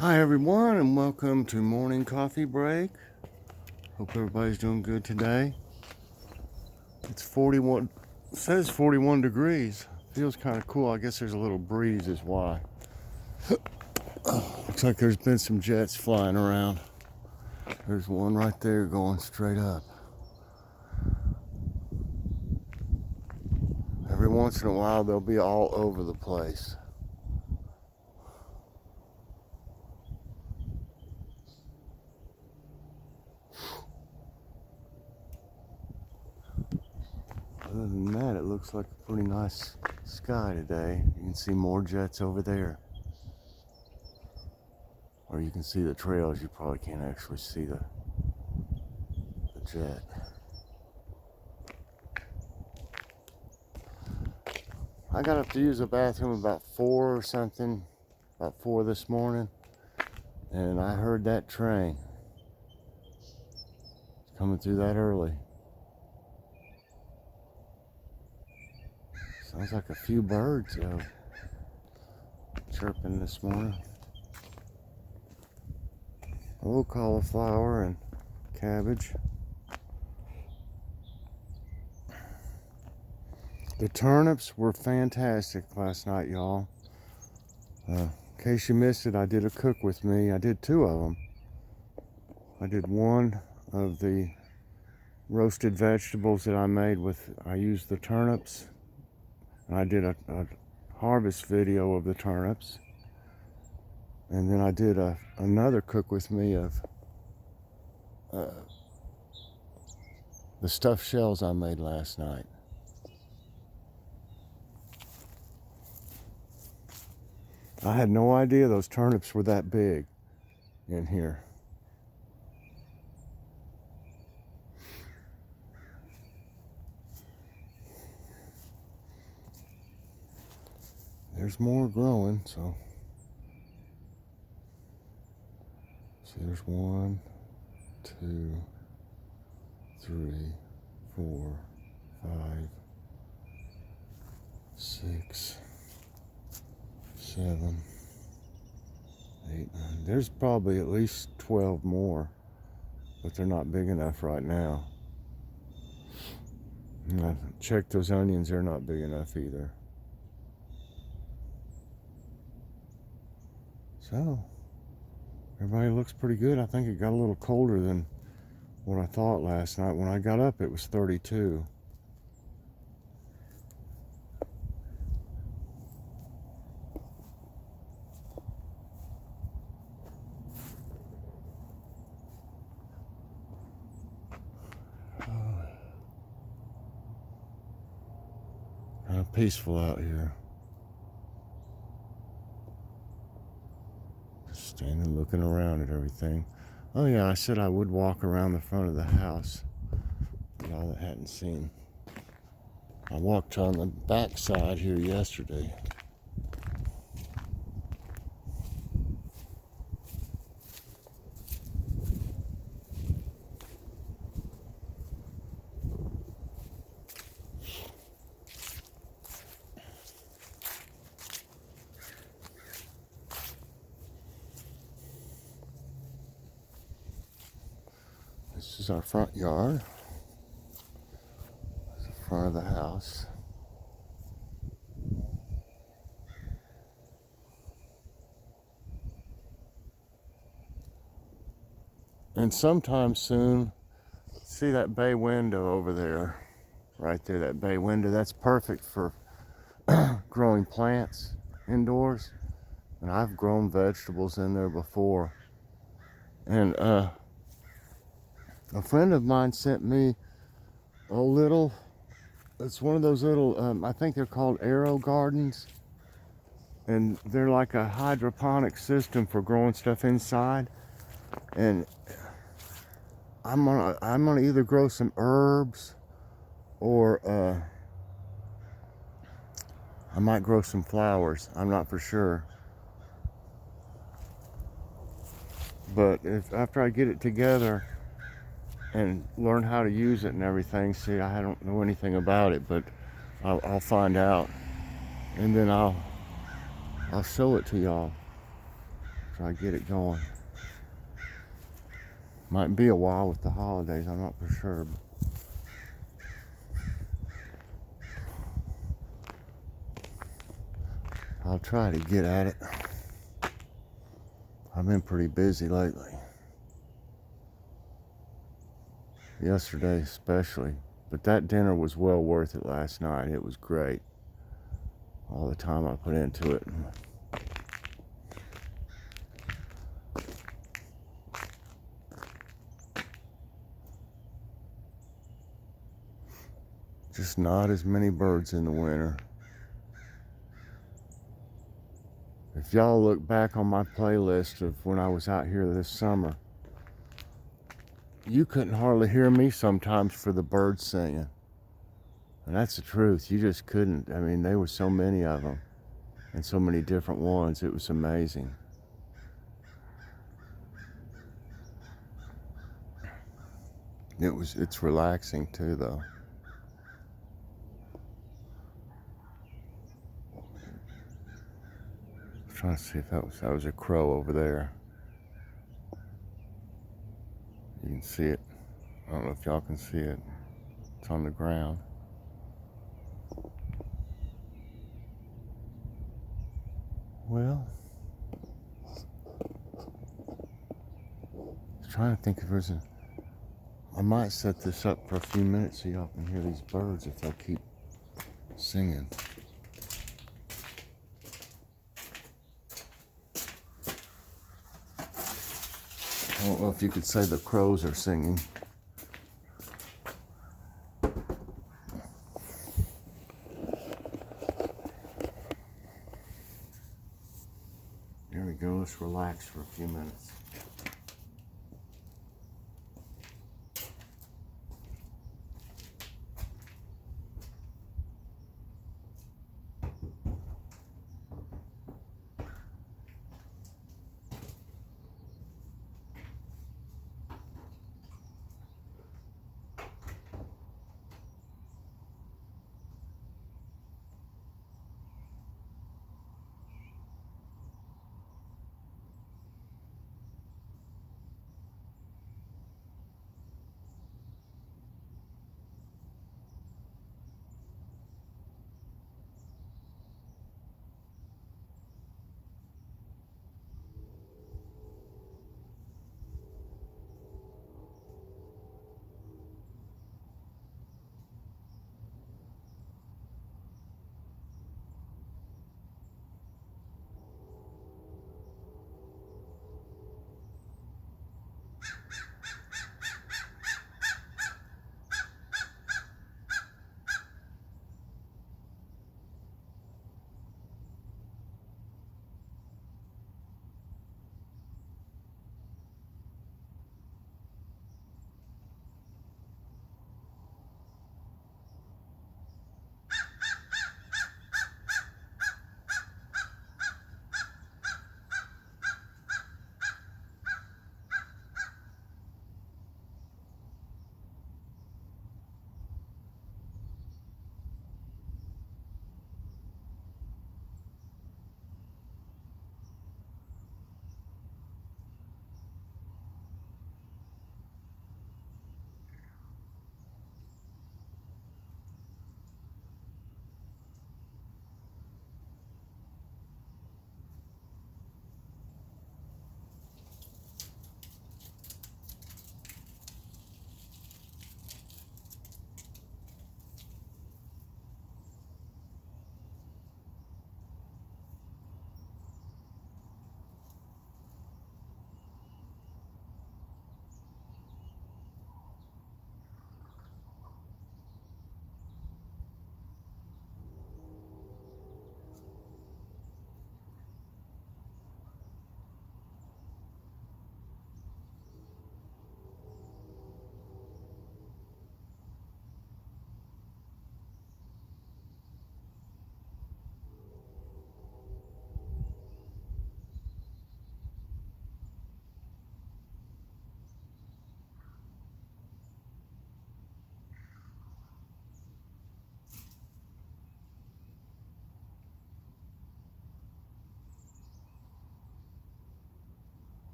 Hi everyone, and welcome to morning coffee break. Hope everybody's doing good today. It's 41, says 41 degrees. Feels kind of cool. I guess there's a little breeze is why. Looks like there's been some jets flying around. There's one right there going straight up. Every once in a while they'll be all over the place. Other than that, it looks like a pretty nice sky today. You can see more jets over there. Or you can see the trails. You probably can't actually see the jet. I got up to use the bathroom about 4 or something, about 4 this morning, and I heard that train. It's coming through that early. Sounds like a few birds chirping this morning. A little cauliflower and cabbage. The turnips were fantastic last night, y'all. In case you missed it, I did a cook with me. I did 2 of them. I did one of the roasted vegetables that I made I used the turnips. And I did a harvest video of the turnips. And then I did another cook with me of the stuffed shells I made last night. I had no idea those turnips were that big in here. There's more growing, so. See, there's 1, 2, 3, 4, 5, 6, 7, 8, 9. There's probably at least 12 more, but they're not big enough right now. And I checked those onions, they're not big enough either. So, everybody looks pretty good. I think it got a little colder than what I thought last night. When I got up, it was 32. Kind of peaceful out here. Just standing looking around at everything. Oh yeah, I said I would walk around the front of the house. Y'all that hadn't seen. I walked on the back side here yesterday. This is our front yard. This is the front of the house. And sometime soon, see that bay window over there, right there, that bay window, that's perfect for growing plants indoors. And I've grown vegetables in there before. And a friend of mine sent me it's one of those little, I think they're called arrow gardens. And they're like a hydroponic system for growing stuff inside. And I'm gonna either grow some herbs or I might grow some flowers. I'm not for sure. But after I get it together and learn how to use it and everything, see, I don't know anything about it, but I'll find out, and then I'll show it to y'all. after I get it going. Might be a while with the holidays, I'm not for sure. I'll try to get at it. I've been pretty busy lately. Yesterday especially. But that dinner was well worth it last night. It was great. All the time I put into it. Just not as many birds in the winter. If y'all look back on my playlist of when I was out here this summer, you couldn't hardly hear me sometimes for the birds singing. And that's the truth. You just couldn't. I mean, there were so many of them and so many different ones. It was amazing. It's relaxing too, though. I'm trying to see if that was a crow over there. You can see it. I don't know if y'all can see it. It's on the ground. Well, I was trying to think if there's I might set this up for a few minutes so y'all can hear these birds if they'll keep singing. I don't know if you could say the crows are singing. There we go. Let's relax for a few minutes.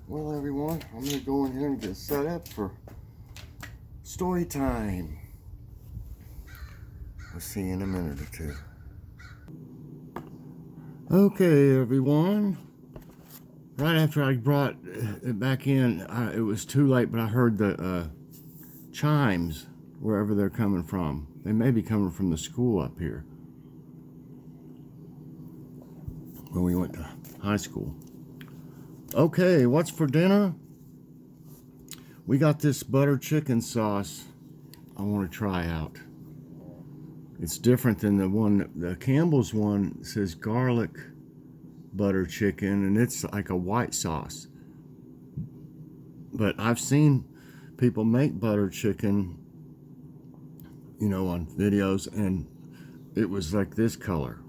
Well, everyone, I'm going to go in here and get set up for story time. We'll see you in a minute or two. Okay, everyone. Right after I brought it back in, it was too late, but I heard the chimes wherever they're coming from. They may be coming from the school up here when we went to high school. Okay, what's for dinner? We got this butter chicken sauce I want to try out. It's different than the Campbell's one says garlic butter chicken, and it's like a white sauce. But I've seen people make butter chicken, on videos, and it was like this color.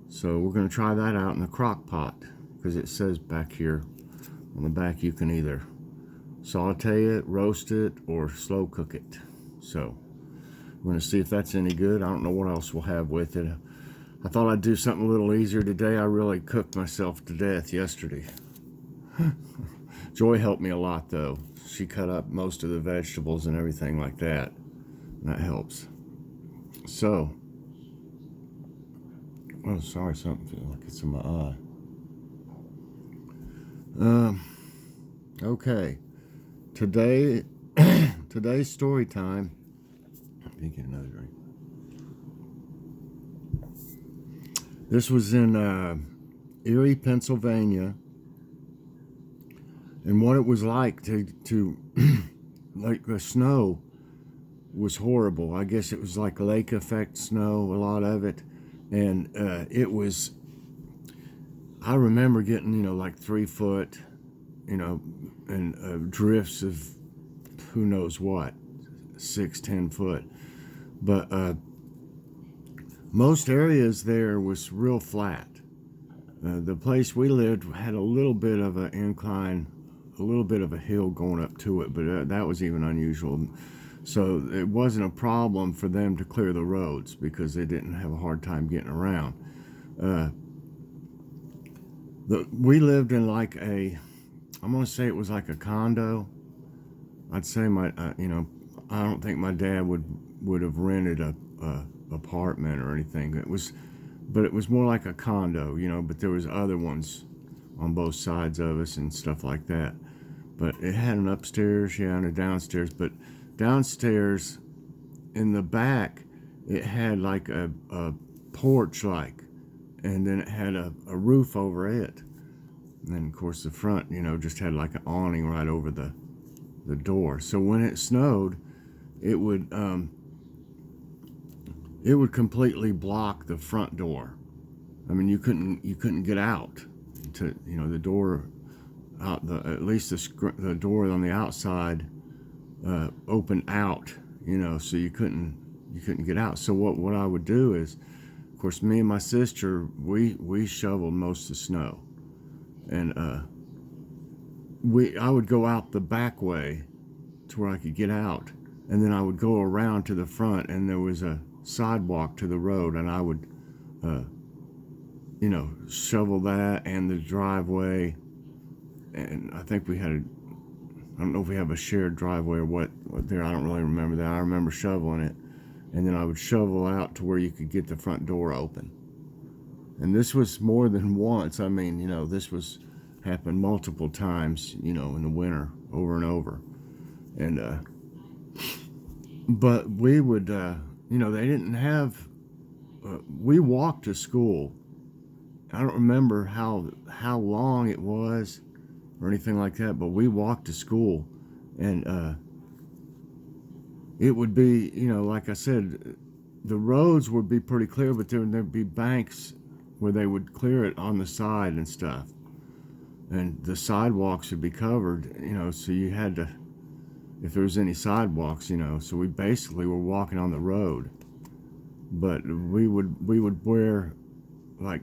So we're going to try that out in the crock pot, because it says back here on the back you can either saute it, roast it, or slow cook it. So we're going to see if that's any good. I don't know what else we'll have with it. I thought I'd do something a little easier today. I really cooked myself to death yesterday. Joy helped me a lot, though. She cut up most of the vegetables and everything like that. And that helps. So, oh, sorry, something feels like it's in my eye. Okay. Today's story time. Let me get another drink. This was in Erie, Pennsylvania, and what it was like to like the snow was horrible. I guess it was like lake effect snow, a lot of it, and it was. I remember getting like 3 foot, and drifts of who knows what, 6-10 foot, but most areas there was real flat. The place we lived had a little bit of an incline, a little bit of a hill going up to it, but that was even unusual. So it wasn't a problem for them to clear the roads because they didn't have a hard time getting around. We lived in like I'm going to say it was like a condo. I'd say I don't think my dad would have rented a apartment or anything. It was more like a condo, but there was other ones on both sides of us and stuff like that. But it had an upstairs, and a downstairs. But downstairs in the back, it had like a porch, and then it had a roof over it. And then, of course, the front, just had like an awning right over the door. So when it snowed, it would completely block the front door. I mean, you couldn't get out to the door out at least the door on the outside opened out, so you couldn't get out. So what I would do is, of course, me and my sister, we shoveled most of the snow, and I would go out the back way to where I could get out, and then I would go around to the front, and there was a sidewalk to the road, and I would shovel that and the driveway. And I think we had I don't know if we have a shared driveway or what there. I don't really remember that. I remember shoveling it, and then I would shovel out to where you could get the front door open. And this was more than once. I mean, this was happened multiple times, in the winter, over and over. And but we would, they didn't have. We walked to school. I don't remember how long it was or anything like that, but we walked to school, and it would be, like I said, the roads would be pretty clear, but there'd be banks where they would clear it on the side and stuff, and the sidewalks would be covered, so you had to, if there was any sidewalks, so we basically were walking on the road. But we would wear like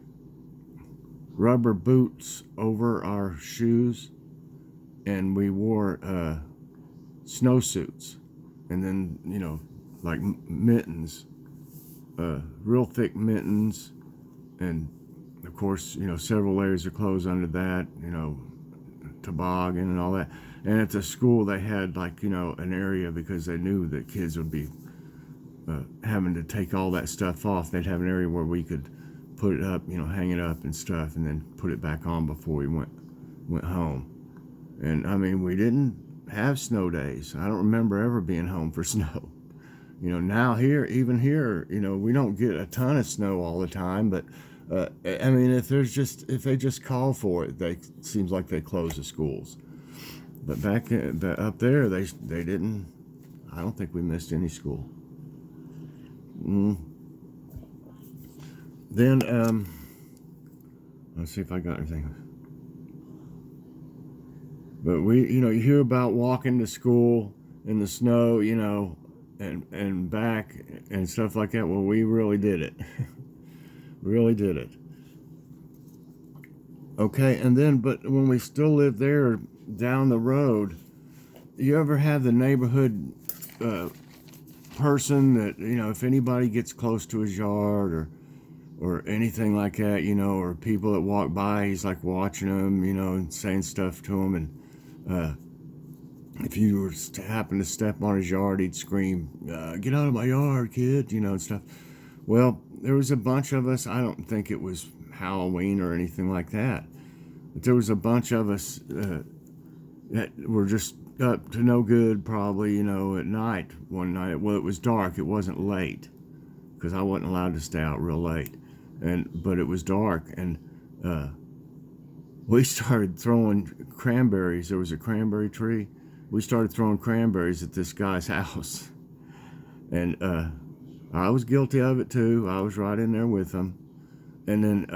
rubber boots over our shoes, and we wore snowsuits, and then like mittens, real thick mittens, and of course several layers of clothes under that, toboggan and all that. And at the school, they had like, you know, an area because they knew that kids would be having to take all that stuff off. They'd have an area where we could put it up, you know, hang it up and stuff, and then put it back on before we went home. And I mean, we didn't have snow days. I don't remember ever being home for snow. You know, now here, even here, you know, we don't get a ton of snow all the time, but I mean, if they just call for it, seems like they close the schools. But up there, they didn't. I don't think we missed any school. Then let's see if I got anything. But you know, you hear about walking to school in the snow, you know, and back and stuff like that. Well, we really did it. Really did it. Okay, and then, but when we still lived there down the road, you ever have the neighborhood person that, you know, if anybody gets close to his yard or anything like that, you know, or people that walk by, he's like watching them, you know, and saying stuff to them, and if you were to happen to step on his yard, he'd scream, "Get out of my yard, kid," you know, and stuff. Well, there was a bunch of us. I don't think it was Halloween or anything like that, but there was a bunch of us that were just up to no good, probably, you know, at night one night. Well, it was dark. It wasn't late because I wasn't allowed to stay out real late, but it was dark, and we started throwing cranberries. There was a cranberry tree. We started throwing cranberries at this guy's house, and I was guilty of it too. I was right in there with him, and then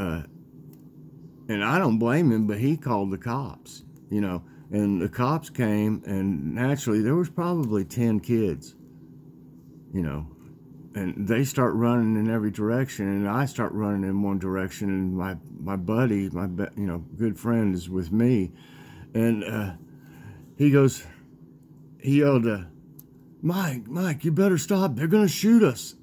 and I don't blame him, but he called the cops, you know, and the cops came, and naturally there was probably 10 kids, you know, and they start running in every direction, and I start running in one direction, and my buddy, you know, good friend is with me, and he yelled, Mike, you better stop. They're going to shoot us.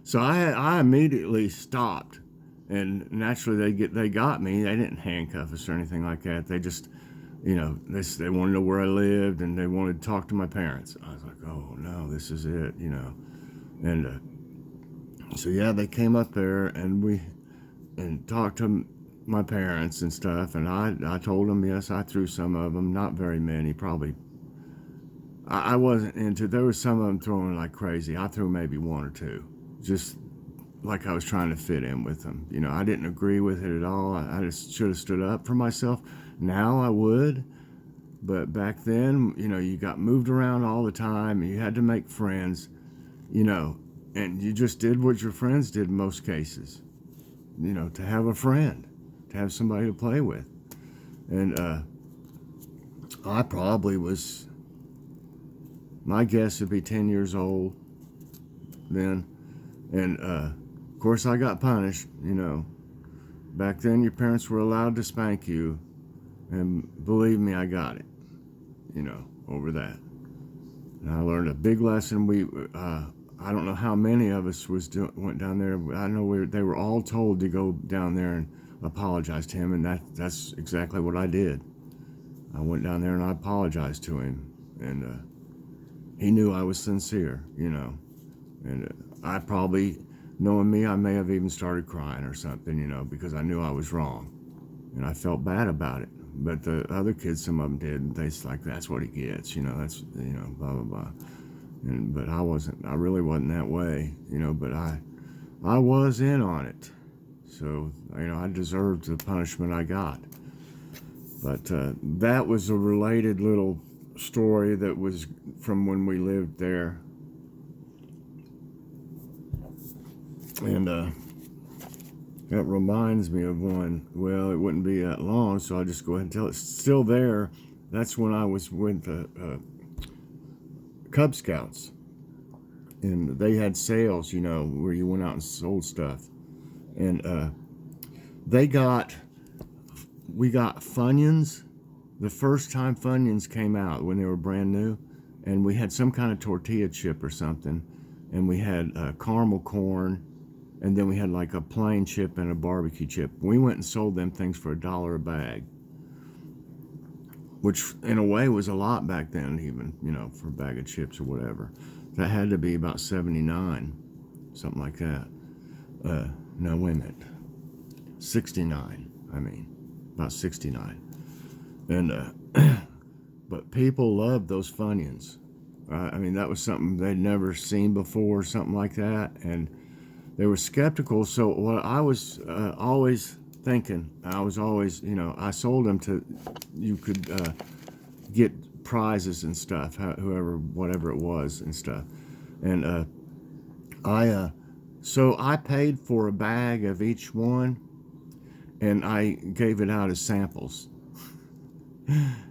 So I immediately stopped, and naturally they got me. They didn't handcuff us or anything like that. They just, you know, they wanted to know where I lived, and they wanted to talk to my parents. I was like, oh no, this is it, you know. And so yeah, they came up there, and talked to my parents and stuff, and I told them, yes, I threw some of them, not very many, probably. I wasn't into, there was some of them throwing like crazy. I threw maybe one or two, just like I was trying to fit in with them. You know, I didn't agree with it at all. I just should have stood up for myself. Now I would, but back then, you know, you got moved around all the time, and you had to make friends, you know, and you just did what your friends did in most cases, you know, to have a friend, to have somebody to play with. And I probably was, my guess would be 10 years old then. And of course I got punished, you know. Back then your parents were allowed to spank you, and believe me, I got it, you know, over that. And I learned a big lesson. I don't know how many of us went down there. I know they were all told to go down there and apologize to him, and that's exactly what I did. I went down there and I apologized to him, and he knew I was sincere, you know. And I probably, knowing me, I may have even started crying or something, you know, because I knew I was wrong, and I felt bad about it. But the other kids, some of them did, and they's like, that's what he gets, you know, that's, you know, blah, blah, blah. But I really wasn't that way, you know, but I was in on it. So, you know, I deserved the punishment I got. But that was a related little story that was from when we lived there. And that reminds me of one. Well, it wouldn't be that long, so I'll just go ahead and tell it. It's still there. That's when I was with the Cub Scouts. And they had sales, you know, where you went out and sold stuff. And we got Funyuns. The first time Funyuns came out, when they were brand new, and we had some kind of tortilla chip or something, and we had caramel corn, and then we had like a plain chip and a barbecue chip. We went and sold them things for $1 a bag. which in a way was a lot back then, even, you know, for a bag of chips or whatever. That had to be about 79, something like that. No, wait a minute. 69, I mean, about 69. And, but people loved those Funyuns. I mean, that was something they'd never seen before, something like that. And they were skeptical. So what I was always thinking, I was always, you know, I sold them to, you could get prizes and stuff, whoever, whatever it was and stuff. And so I paid for a bag of each one, and I gave it out as samples.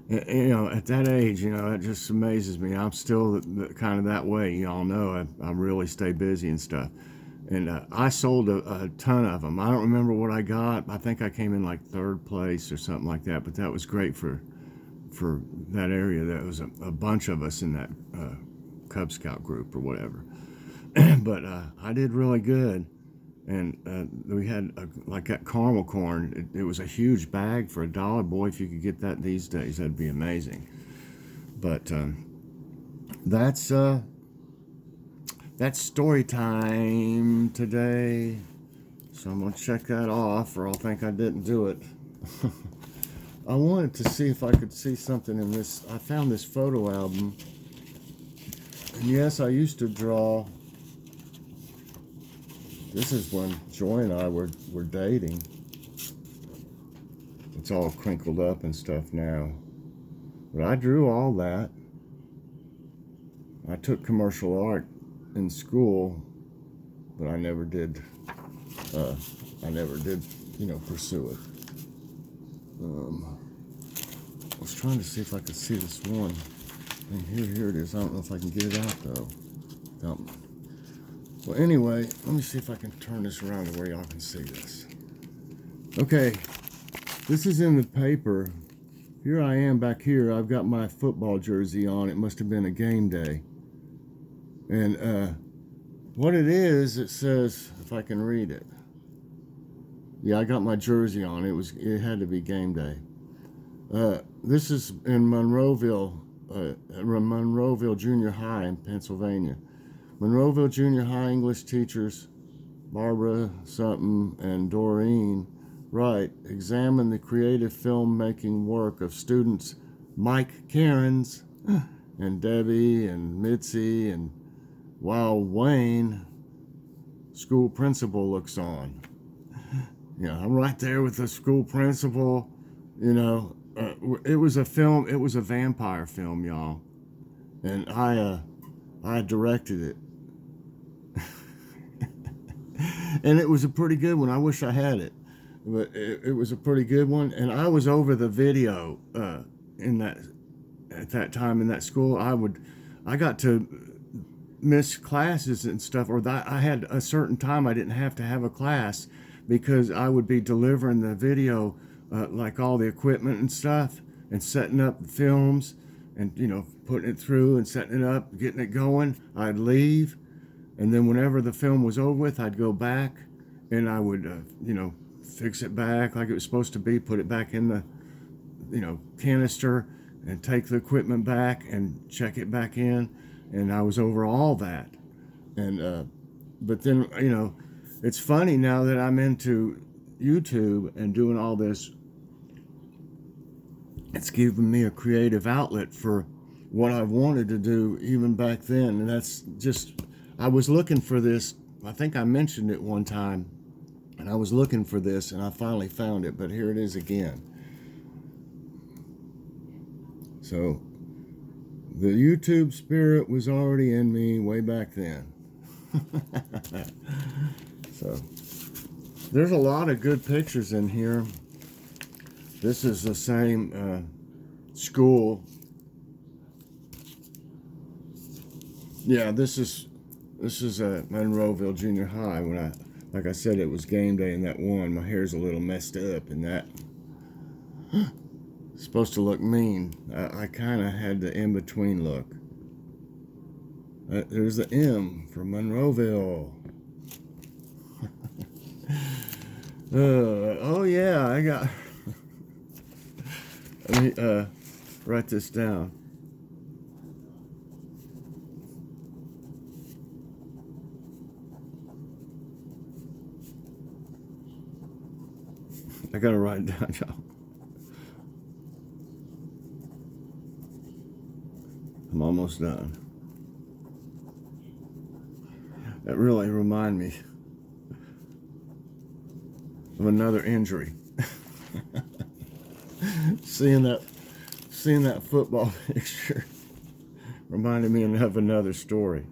You know, at that age, you know, it just amazes me. I'm still kind of that way. Y'all know I really stay busy and stuff. And I sold a ton of them. I don't remember what I got. I think I came in like 3rd place or something like that. But that was great for that area. There was a bunch of us in that Cub Scout group or whatever. But I did really good. And we had like that caramel corn. It was a huge bag for $1. Boy, if you could get that these days, that'd be amazing. But that's story time today. So I'm gonna check that off, or I'll think I didn't do it. I wanted to see if I could see something in this. I found this photo album, and yes, I used to draw. This is when Joy and I were dating. It's all crinkled up and stuff now. But I drew all that. I took commercial art in school, but I never did, you know, pursue it. I was trying to see if I could see this one. And here it is. I don't know if I can get it out, though. Well, anyway, let me see if I can turn this around to where y'all can see this. Okay, this is in the paper. Here I am back here. I've got my football jersey on. It must have been a game day. And what it is, it says, if I can read it. Yeah, I got my jersey on. It had to be game day. This is in Monroeville Junior High in Pennsylvania. Monroeville Junior High English teachers Barbara something and Doreen Wright examine the creative filmmaking work of students Mike Cairns and Debbie and Mitzi, and while Wayne, school principal, looks on. Yeah, I'm right there with the school principal. You know, it was a film. It was a vampire film, y'all, and I directed it. And it was a pretty good one. I wish I had it, but it was a pretty good one. And I was over the video at that time in that school. I got to miss classes and stuff, or that I had a certain time I didn't have to have a class because I would be delivering the video, like all the equipment and stuff, and setting up films, and you know, putting it through and setting it up, getting it going. I'd leave. And then whenever the film was over with, I'd go back and I would, you know, fix it back like it was supposed to be, put it back in the, you know, canister, and take the equipment back and check it back in. And I was over all that. And, but then, you know, it's funny now that I'm into YouTube and doing all this, it's given me a creative outlet for what I wanted to do even back then. And that's just, I was looking for this. I think I mentioned it one time, and I was looking for this, and I finally found it, but here it is again. So the YouTube spirit was already in me way back then. So there's a lot of good pictures in here. This is the same school. Yeah, this is at Monroeville Junior High. When like I said, it was game day in that one. My hair's a little messed up in that. It's supposed to look mean. I kind of had the in-between look. There's the M for Monroeville. Oh yeah, I got. write this down. I gotta write it down, y'all. I'm almost done. That really reminded me of another injury. Seeing that football picture reminded me of another story.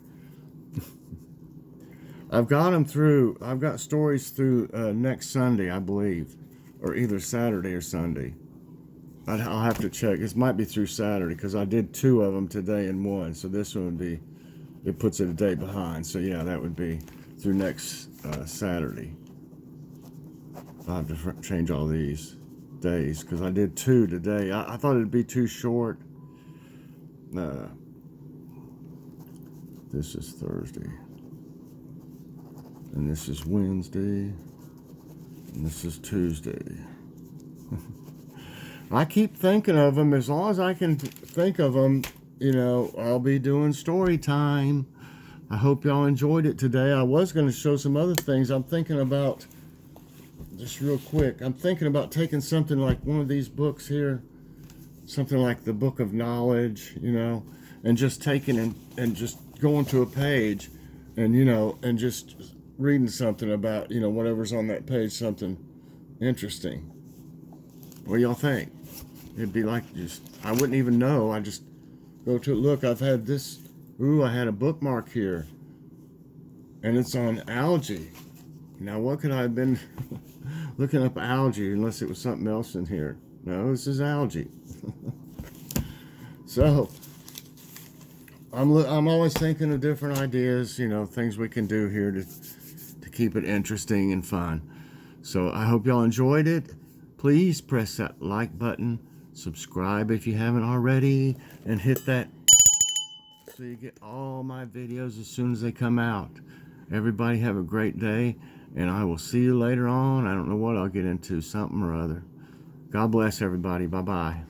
I've got stories through next Sunday, I believe, or either Saturday or Sunday. I'll have to check. This might be through Saturday because I did 2 of them today and 1. So this one would be, it puts it a day behind. So yeah, that would be through next Saturday. I'll have to change all these days because I did 2 today. I thought it'd be too short. This is Thursday. And this is Wednesday. And this is Tuesday. I keep thinking of them. As long as I can think of them, you know, I'll be doing story time. I hope y'all enjoyed it today. I was going to show some other things. I'm thinking about, just real quick, I'm thinking about taking something like one of these books here, something like the Book of Knowledge, you know, and just taking and just going to a page and, you know, and just reading something about, you know, whatever's on that page, something interesting. What do y'all think? It'd be like just, I wouldn't even know. I just go to, look, I've had this, ooh, I had a bookmark here. And it's on algae. Now, what could I have been looking up algae unless it was something else in here? No, this is algae. So, I'm always thinking of different ideas, you know, things we can do here to keep it interesting and fun. So, I hope y'all enjoyed it. Please press that like button, subscribe if you haven't already, and hit that so you get all my videos as soon as they come out. Everybody have a great day, and I will see you later on. I don't know what I'll get into, something or other. God bless everybody. Bye-bye.